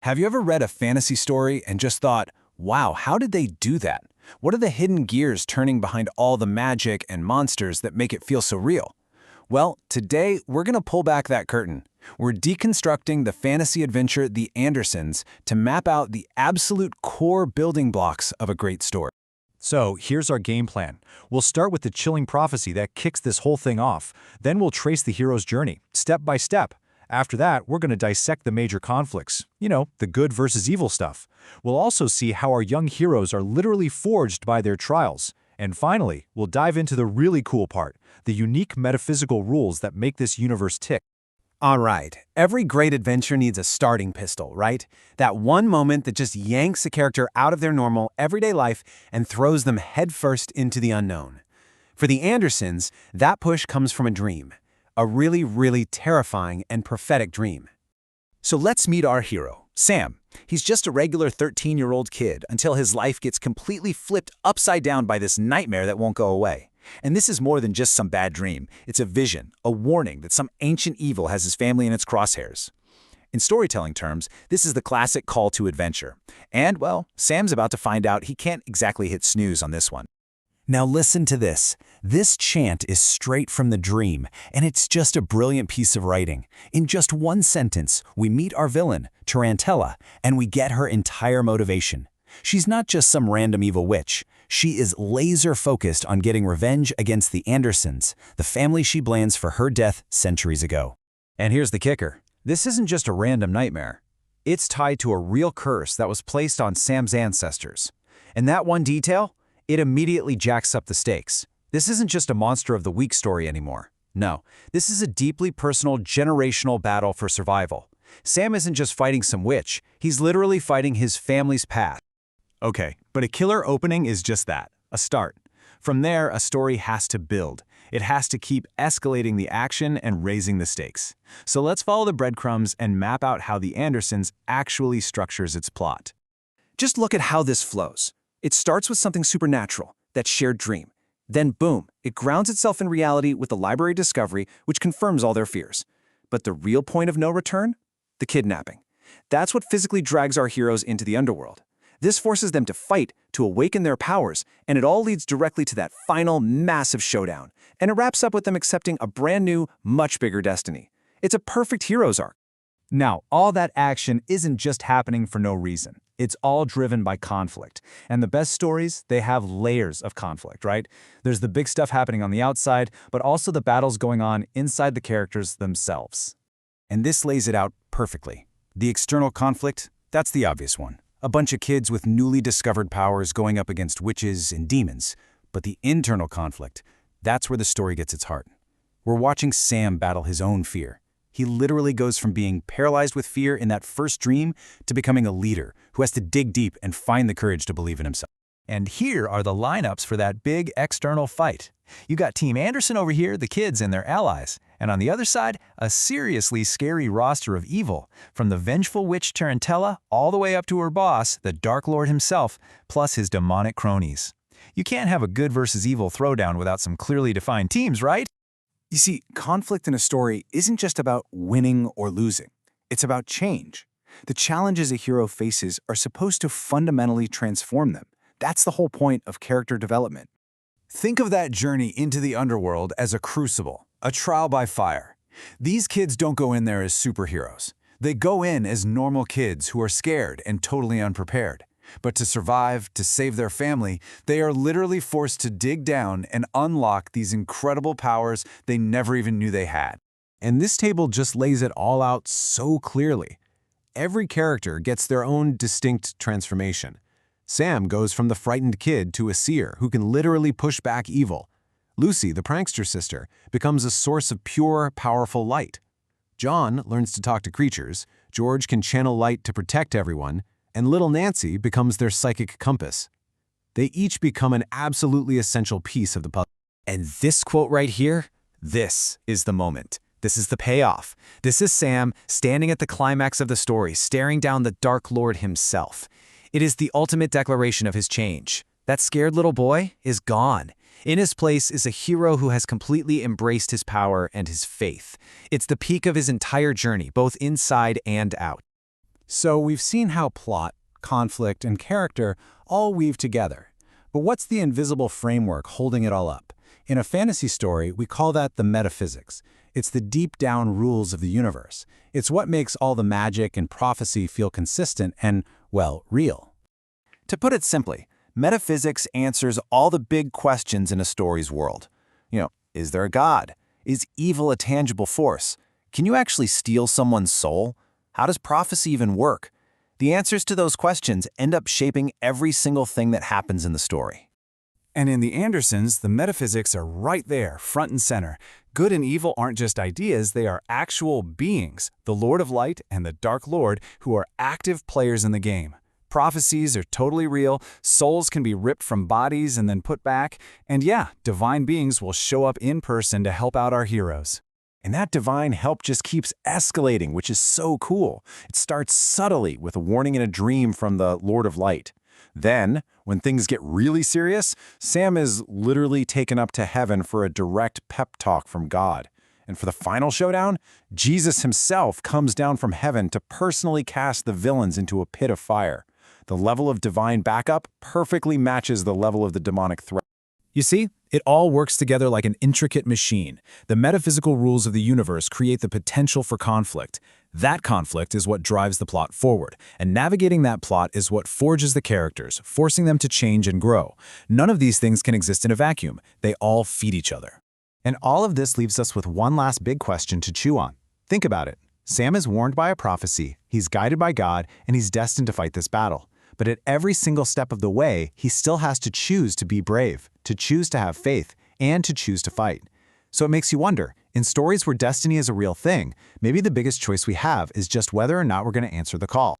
Have you ever read a fantasy story and just thought, wow, how did they do that? What are the hidden gears turning behind all the magic and monsters that make it feel so real? Well, today we're going to pull back that curtain. We're deconstructing the fantasy adventure The Andersons to map out the absolute core building blocks of a great story. So here's our game plan. We'll start with the chilling prophecy that kicks this whole thing off. Then we'll trace the hero's journey, step by step. After that, we're going to dissect the major conflicts. The good versus evil stuff. We'll also see how our young heroes are literally forged by their trials. And finally, we'll dive into the really cool part, the unique metaphysical rules that make this universe tick. All right, every great adventure needs a starting pistol, right? That one moment that just yanks a character out of their normal, everyday life and throws them headfirst into the unknown. For the Andersons, that push comes from a dream. A really, really terrifying and prophetic dream. So let's meet our hero, Sam. He's just a regular 13-year-old kid until his life gets completely flipped upside down by this nightmare that won't go away. And this is more than just some bad dream. It's a vision, a warning that some ancient evil has his family in its crosshairs. In storytelling terms, this is the classic call to adventure. And, well, Sam's about to find out he can't exactly hit snooze on this one. Now listen to this. This chant is straight from the dream, and it's just a brilliant piece of writing. In just one sentence, we meet our villain, Tarantella, and we get her entire motivation. She's not just some random evil witch. She is laser-focused on getting revenge against the Andersons, the family she blames for her death centuries ago. And here's the kicker. This isn't just a random nightmare. It's tied to a real curse that was placed on Sam's ancestors. And that one detail? It immediately jacks up the stakes. This isn't just a monster of the week story anymore. No, this is a deeply personal, generational battle for survival. Sam isn't just fighting some witch, he's literally fighting his family's past. Okay, but a killer opening is just that, a start. From there, a story has to build. It has to keep escalating the action and raising the stakes. So let's follow the breadcrumbs and map out how The Andersons actually structures its plot. Just look at how this flows. It starts with something supernatural, that shared dream. Then boom, it grounds itself in reality with the library discovery, which confirms all their fears. But the real point of no return? The kidnapping. That's what physically drags our heroes into the underworld. This forces them to fight, to awaken their powers, and it all leads directly to that final, massive showdown. And it wraps up with them accepting a brand new, much bigger destiny. It's a perfect hero's arc. Now, all that action isn't just happening for no reason. It's all driven by conflict. And the best stories, they have layers of conflict, right? There's the big stuff happening on the outside, but also the battles going on inside the characters themselves. And this lays it out perfectly. The external conflict, that's the obvious one. A bunch of kids with newly discovered powers going up against witches and demons. But the internal conflict, that's where the story gets its heart. We're watching Sam battle his own fear. He literally goes from being paralyzed with fear in that first dream to becoming a leader who has to dig deep and find the courage to believe in himself. And here are the lineups for that big external fight. You got Team Anderson over here, the kids and their allies. And on the other side, a seriously scary roster of evil, from the vengeful witch Tarantella all the way up to her boss, the Dark Lord himself, plus his demonic cronies. You can't have a good versus evil throwdown without some clearly defined teams, right? You see, conflict in a story isn't just about winning or losing. It's about change. The challenges a hero faces are supposed to fundamentally transform them. That's the whole point of character development. Think of that journey into the underworld as a crucible, a trial by fire. These kids don't go in there as superheroes. They go in as normal kids who are scared and totally unprepared. But to survive, to save their family, they are literally forced to dig down and unlock these incredible powers they never even knew they had. And this table just lays it all out so clearly. Every character gets their own distinct transformation. Sam goes from the frightened kid to a seer who can literally push back evil. Lucy, the prankster sister, becomes a source of pure, powerful light. John learns to talk to creatures, George can channel light to protect everyone, and little Nancy becomes their psychic compass. They each become an absolutely essential piece of the puzzle. And this quote right here, this is the moment. This is the payoff. This is Sam standing at the climax of the story, staring down the Dark Lord himself. It is the ultimate declaration of his change. That scared little boy is gone. In his place is a hero who has completely embraced his power and his faith. It's the peak of his entire journey, both inside and out. So we've seen how plot, conflict, and character all weave together. But what's the invisible framework holding it all up? In a fantasy story, we call that the metaphysics. It's the deep-down rules of the universe. It's what makes all the magic and prophecy feel consistent and, well, real. To put it simply, metaphysics answers all the big questions in a story's world. Is there a God? Is evil a tangible force? Can you actually steal someone's soul? How does prophecy even work? The answers to those questions end up shaping every single thing that happens in the story. And in The Andersons, the metaphysics are right there, front and center. Good and evil aren't just ideas, they are actual beings, the Lord of Light and the Dark Lord, who are active players in the game. Prophecies are totally real, souls can be ripped from bodies and then put back, and yeah, divine beings will show up in person to help out our heroes. And that divine help just keeps escalating, which is so cool. It starts subtly with a warning in a dream from the Lord of Light. Then, when things get really serious, Sam is literally taken up to heaven for a direct pep talk from God. And for the final showdown, Jesus himself comes down from heaven to personally cast the villains into a pit of fire. The level of divine backup perfectly matches the level of the demonic threat. You see, it all works together like an intricate machine. The metaphysical rules of the universe create the potential for conflict. That conflict is what drives the plot forward, and navigating that plot is what forges the characters, forcing them to change and grow. None of these things can exist in a vacuum. They all feed each other. And all of this leaves us with one last big question to chew on. Think about it. Sam is warned by a prophecy, he's guided by God, and he's destined to fight this battle. But at every single step of the way, he still has to choose to be brave, to choose to have faith, and to choose to fight. So it makes you wonder, in stories where destiny is a real thing, maybe the biggest choice we have is just whether or not we're going to answer the call.